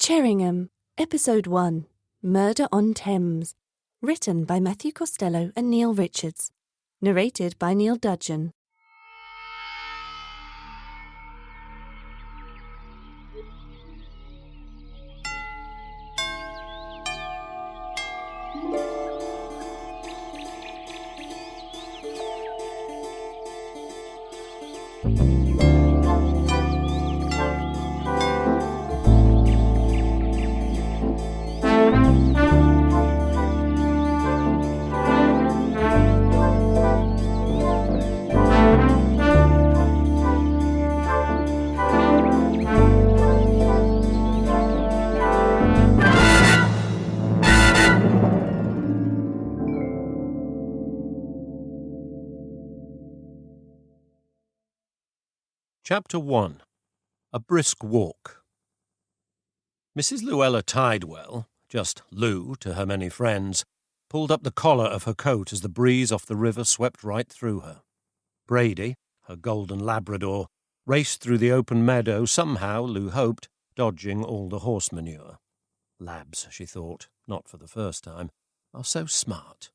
Cherringham, Episode 1, Murder on Thames, written by Matthew Costello and Neil Richards, narrated by Neil Dudgeon. Chapter 1. A Brisk Walk. Mrs. Luella Tidewell, just Lou to her many friends, pulled up the collar of her coat as the breeze off the river swept right through her. Brady, her golden Labrador, raced through the open meadow, somehow, Lou hoped, dodging all the horse manure. Labs, she thought, not for the first time, are so smart.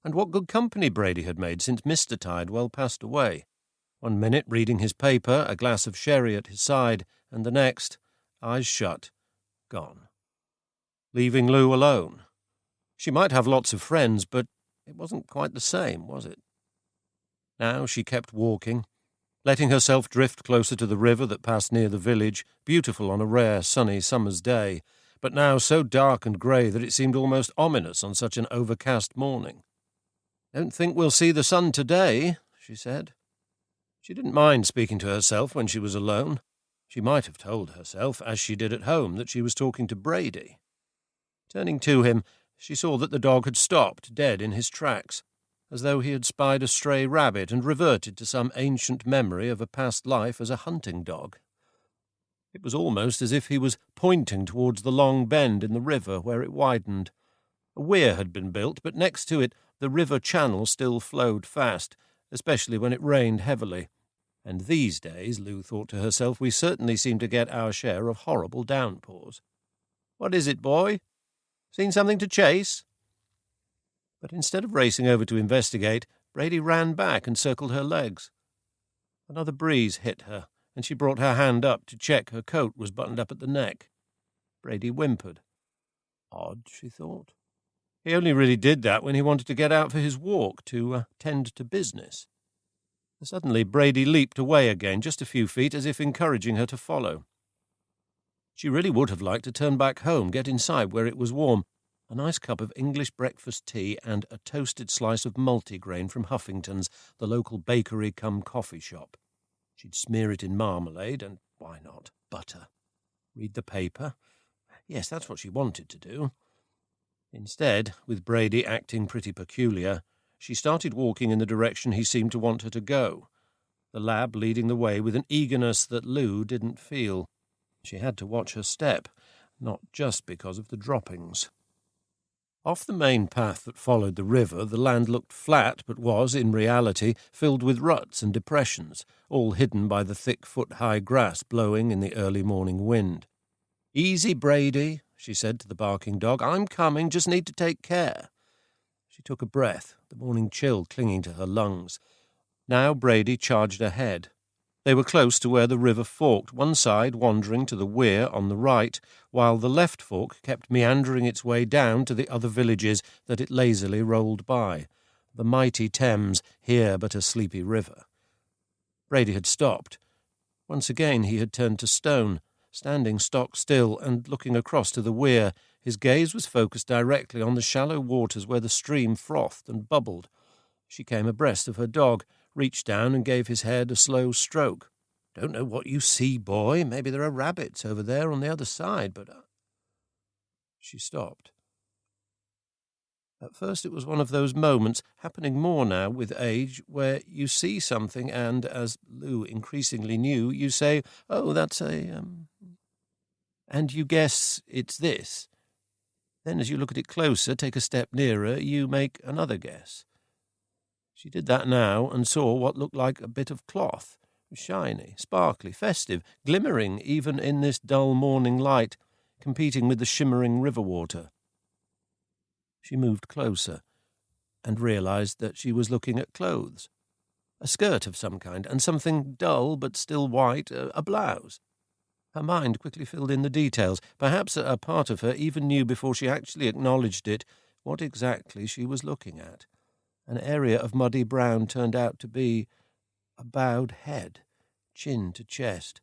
And what good company Brady had made since Mr. Tidewell passed away. 1 minute reading his paper, a glass of sherry at his side, and the next, eyes shut, gone. Leaving Lou alone. She might have lots of friends, but it wasn't quite the same, was it? Now she kept walking, letting herself drift closer to the river that passed near the village, beautiful on a rare sunny summer's day, but now so dark and grey that it seemed almost ominous on such an overcast morning. "Don't think we'll see the sun today," she said. She didn't mind speaking to herself when she was alone. She might have told herself, as she did at home, that she was talking to Brady. Turning to him, she saw that the dog had stopped, dead in his tracks, as though he had spied a stray rabbit and reverted to some ancient memory of a past life as a hunting dog. It was almost as if he was pointing towards the long bend in the river where it widened. A weir had been built, but next to it the river channel still flowed fast, especially when it rained heavily. And these days, Lou thought to herself, we certainly seem to get our share of horrible downpours. "What is it, boy? Seen something to chase?" But instead of racing over to investigate, Brady ran back and circled her legs. Another breeze hit her, and she brought her hand up to check her coat was buttoned up at the neck. Brady whimpered. Odd, she thought. He only really did that when he wanted to get out for his walk, to tend to business. Suddenly Brady leaped away again, just a few feet, as if encouraging her to follow. She really would have liked to turn back home, get inside where it was warm, a nice cup of English breakfast tea and a toasted slice of multigrain from Huffington's, the local bakery-cum-coffee shop. She'd smear it in marmalade and, why not, butter. Read the paper. Yes, that's what she wanted to do. Instead, with Brady acting pretty peculiar, she started walking in the direction he seemed to want her to go, the lab leading the way with an eagerness that Lou didn't feel. She had to watch her step, not just because of the droppings. Off the main path that followed the river, the land looked flat, but was, in reality, filled with ruts and depressions, all hidden by the thick foot-high grass blowing in the early morning wind. "Easy, Brady," she said to the barking dog. "I'm coming, just need to take care." She took a breath, the morning chill clinging to her lungs. Now Brady charged ahead. They were close to where the river forked, one side wandering to the weir on the right, while the left fork kept meandering its way down to the other villages that it lazily rolled by. The mighty Thames, here but a sleepy river. Brady had stopped. Once again he had turned to stone, standing stock still and looking across to the weir. His gaze was focused directly on the shallow waters where the stream frothed and bubbled. She came abreast of her dog, reached down and gave his head a slow stroke. "Don't know what you see, boy. Maybe there are rabbits over there on the other side, but..." She stopped. At first it was one of those moments, happening more now with age, where you see something and, as Lou increasingly knew, you say, "Oh, that's and you guess it's this. Then as you look at it closer, take a step nearer, you make another guess." She did that now and saw what looked like a bit of cloth, shiny, sparkly, festive, glimmering even in this dull morning light, competing with the shimmering river water. She moved closer and realised that she was looking at clothes. A skirt of some kind, and something dull but still white, a blouse. Her mind quickly filled in the details. Perhaps a part of her even knew before she actually acknowledged it what exactly she was looking at. An area of muddy brown turned out to be a bowed head, chin to chest,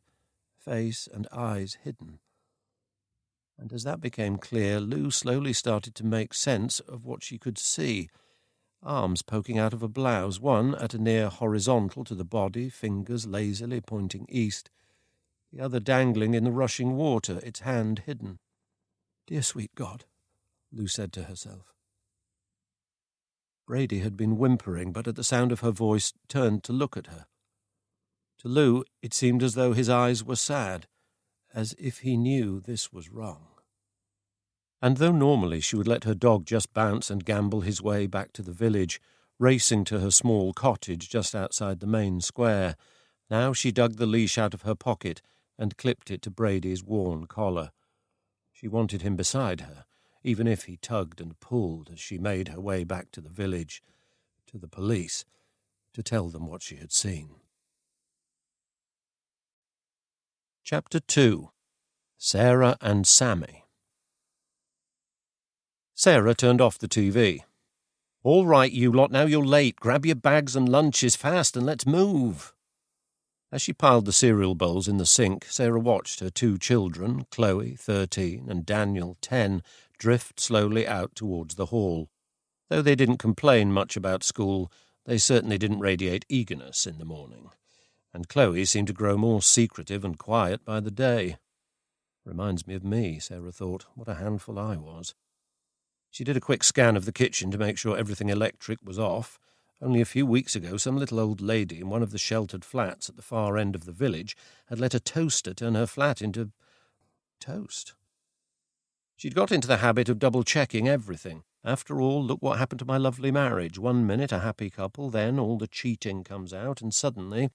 face and eyes hidden. And as that became clear, Lou slowly started to make sense of what she could see. Arms poking out of a blouse, one at a near horizontal to the body, fingers lazily pointing east, the other dangling in the rushing water, its hand hidden. "Dear sweet God," Lou said to herself. Brady had been whimpering, but at the sound of her voice turned to look at her. To Lou, it seemed as though his eyes were sad, as if he knew this was wrong. And though normally she would let her dog just bounce and gambol his way back to the village, racing to her small cottage just outside the main square, now she dug the leash out of her pocket and clipped it to Brady's worn collar. She wanted him beside her, even if he tugged and pulled as she made her way back to the village, to the police, to tell them what she had seen. Chapter 2. Sarah and Sammy. Sarah turned off the TV. "All right, you lot, now you're late. Grab your bags and lunches fast and let's move." As she piled the cereal bowls in the sink, Sarah watched her two children, Chloe, 13, and Daniel, 10, drift slowly out towards the hall. Though they didn't complain much about school, they certainly didn't radiate eagerness in the morning. And Chloe seemed to grow more secretive and quiet by the day. Reminds me of me, Sarah thought. What a handful I was. She did a quick scan of the kitchen to make sure everything electric was off. Only a few weeks ago, some little old lady in one of the sheltered flats at the far end of the village had let a toaster turn her flat into toast. She'd got into the habit of double-checking everything. After all, look what happened to my lovely marriage. 1 minute a happy couple, then all the cheating comes out, and suddenly,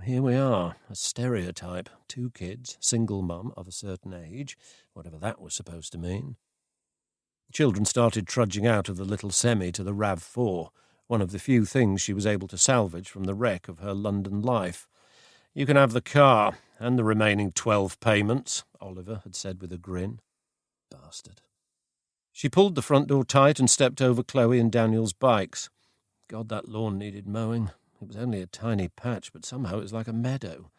here we are, a stereotype. 2 kids, single mum of a certain age, whatever that was supposed to mean. The children started trudging out of the little semi to the RAV4, one of the few things she was able to salvage from the wreck of her London life. "You can have the car, and the remaining 12 payments," Oliver had said with a grin. Bastard. She pulled the front door tight and stepped over Chloe and Daniel's bikes. God, that lawn needed mowing. It was only a tiny patch, but somehow it was like a meadow.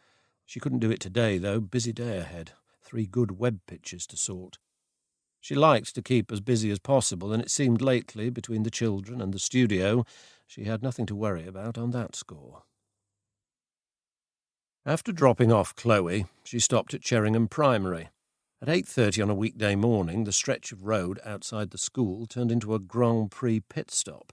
She couldn't do it today, though. Busy day ahead. 3 good web pitches to sort. She liked to keep as busy as possible, and it seemed lately, between the children and the studio, she had nothing to worry about on that score. After dropping off Chloe, she stopped at Cherringham Primary. At 8:30 on a weekday morning, the stretch of road outside the school turned into a Grand Prix pit stop.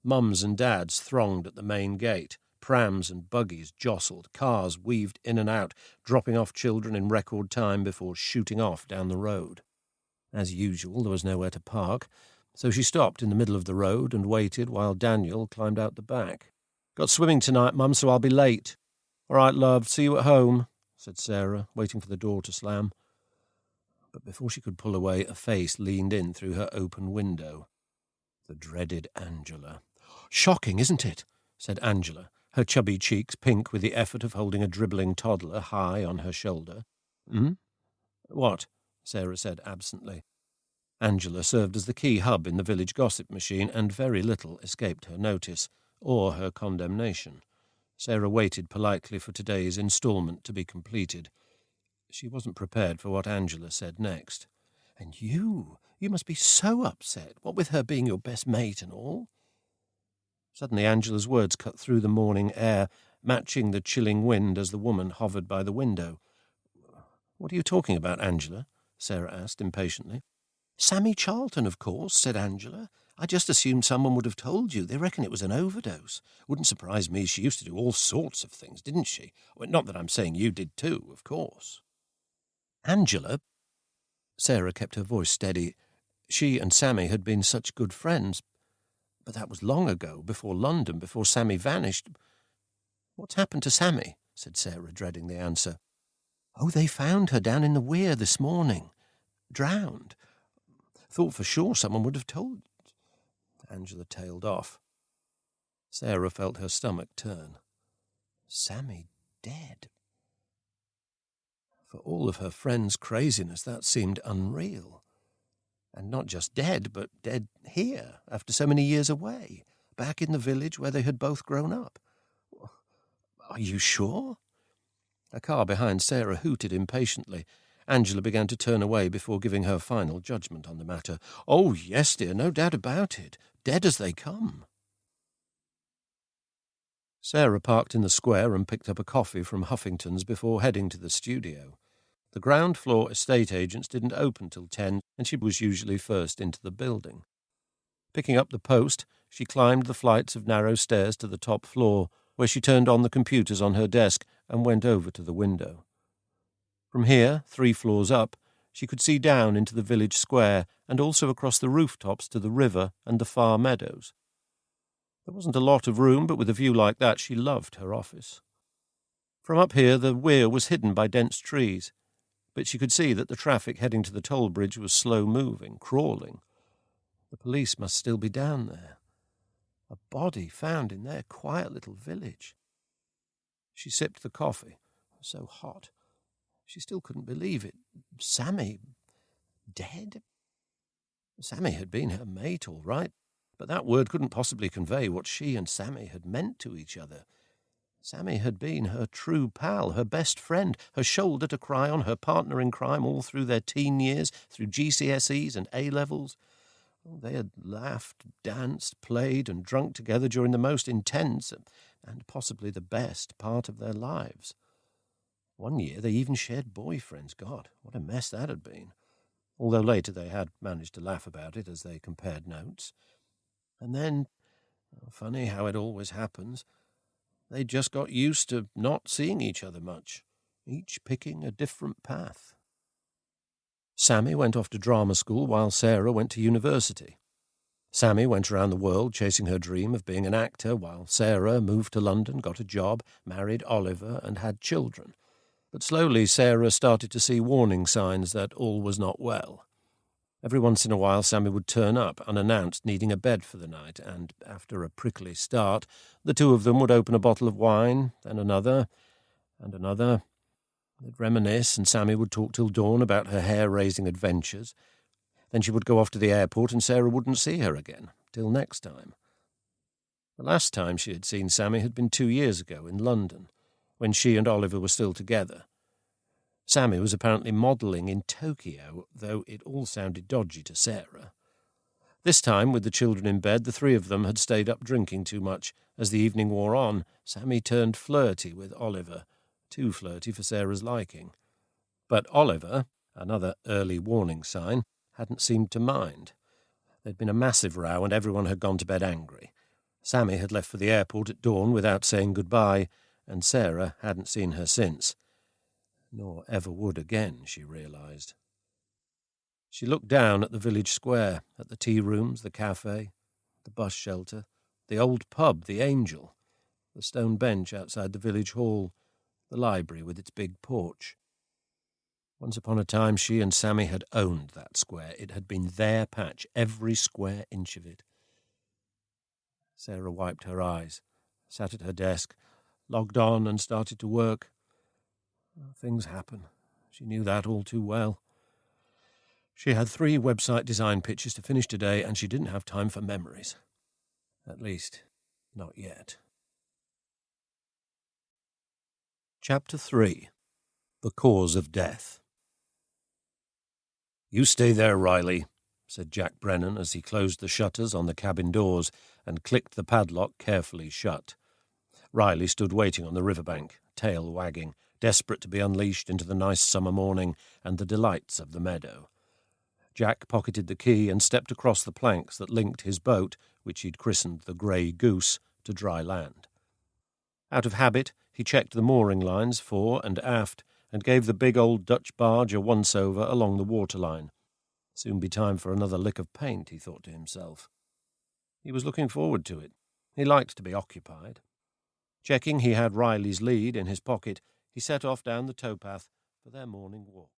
Mums and dads thronged at the main gate. Prams and buggies jostled, cars weaved in and out, dropping off children in record time before shooting off down the road. As usual, there was nowhere to park, so she stopped in the middle of the road and waited while Daniel climbed out the back. "Got swimming tonight, Mum, so I'll be late." "All right, love, see you at home," said Sarah, waiting for the door to slam. But before she could pull away, a face leaned in through her open window. The dreaded Angela. "Shocking, isn't it?" said Angela, her chubby cheeks pink with the effort of holding a dribbling toddler high on her shoulder. "What?" Sarah said absently. Angela served as the key hub in the village gossip machine, and very little escaped her notice, or her condemnation. Sarah waited politely for today's instalment to be completed. She wasn't prepared for what Angela said next. "And you must be so upset, what with her being your best mate and all." Suddenly Angela's words cut through the morning air, matching the chilling wind as the woman hovered by the window. "What are you talking about, Angela?" Sarah asked impatiently. "Sammy Charlton, of course," said Angela. "I just assumed someone would have told you. They reckon it was an overdose. Wouldn't surprise me. She used to do all sorts of things, didn't she? Well, not that I'm saying you did too, of course." "Angela," Sarah kept her voice steady. She and Sammy had been such good friends. But that was long ago, before London, before Sammy vanished. "What's happened to Sammy?" said Sarah, dreading the answer. "Oh, they found her down in the weir this morning. drowned. Thought for sure someone would have told. Angela tailed off. Sarah felt her stomach turn. Sammy dead. For all of her friend's craziness, that seemed unreal. And not just dead, but dead here, after so many years away, back in the village where they had both grown up. Are you sure? A car behind Sarah hooted impatiently. Angela began to turn away before giving her final judgment on the matter. Oh, yes, dear, no doubt about it. Dead as they come. Sarah parked in the square and picked up a coffee from Huffington's before heading to the studio. The ground-floor estate agents didn't open till 10, and she was usually first into the building. Picking up the Post, she climbed the flights of narrow stairs to the top floor, where she turned on the computers on her desk and went over to the window. From here, 3 floors up, she could see down into the village square and also across the rooftops to the river and the far meadows. There wasn't a lot of room, but with a view like that she loved her office. From up here the weir was hidden by dense trees, but she could see that the traffic heading to the toll bridge was slow-moving, crawling. The police must still be down there. A body found in their quiet little village. She sipped the coffee. It was so hot. She still couldn't believe it. Sammy dead? Sammy had been her mate, all right, but that word couldn't possibly convey what she and Sammy had meant to each other. Sammy had been her true pal, her best friend, her shoulder to cry on, her partner in crime all through their teen years, through GCSEs and A-levels. They had laughed, danced, played and drunk together during the most intense and possibly the best part of their lives. One year they even shared boyfriends. God, what a mess that had been. Although later they had managed to laugh about it as they compared notes. And then, funny how it always happens, they just got used to not seeing each other much, each picking a different path. Sammy went off to drama school while Sarah went to university. Sammy went around the world chasing her dream of being an actor, while Sarah moved to London, got a job, married Oliver, and had children. But slowly Sarah started to see warning signs that all was not well. Every once in a while Sammy would turn up, unannounced, needing a bed for the night, and after a prickly start, the two of them would open a bottle of wine, then another, and another. They'd reminisce, and Sammy would talk till dawn about her hair-raising adventures. Then she would go off to the airport, and Sarah wouldn't see her again, till next time. The last time she had seen Sammy had been 2 years ago in London, when she and Oliver were still together. Sammy was apparently modelling in Tokyo, though it all sounded dodgy to Sarah. This time, with the children in bed, the 3 of them had stayed up drinking too much. As the evening wore on, Sammy turned flirty with Oliver, too flirty for Sarah's liking. But Oliver, another early warning sign, hadn't seemed to mind. There'd been a massive row and everyone had gone to bed angry. Sammy had left for the airport at dawn without saying goodbye, and Sarah hadn't seen her since. Nor ever would again, she realised. She looked down at the village square, at the tea rooms, the cafe, the bus shelter, the old pub, the Angel, the stone bench outside the village hall, the library with its big porch. Once upon a time she and Sammy had owned that square. It had been their patch, every square inch of it. Sarah wiped her eyes, sat at her desk, logged on and started to work. Things happen. She knew that all too well. She had 3 website design pitches to finish today, and she didn't have time for memories. At least, not yet. Chapter 3. The Cause of Death. "You stay there, Riley," said Jack Brennan as he closed the shutters on the cabin doors and clicked the padlock carefully shut. Riley stood waiting on the riverbank, tail wagging, desperate to be unleashed into the nice summer morning and the delights of the meadow. Jack pocketed the key and stepped across the planks that linked his boat, which he'd christened the Grey Goose, to dry land. Out of habit, he checked the mooring lines fore and aft and gave the big old Dutch barge a once-over along the waterline. Soon be time for another lick of paint, he thought to himself. He was looking forward to it. He liked to be occupied. Checking he had Riley's lead in his pocket, he set off down the towpath for their morning walk.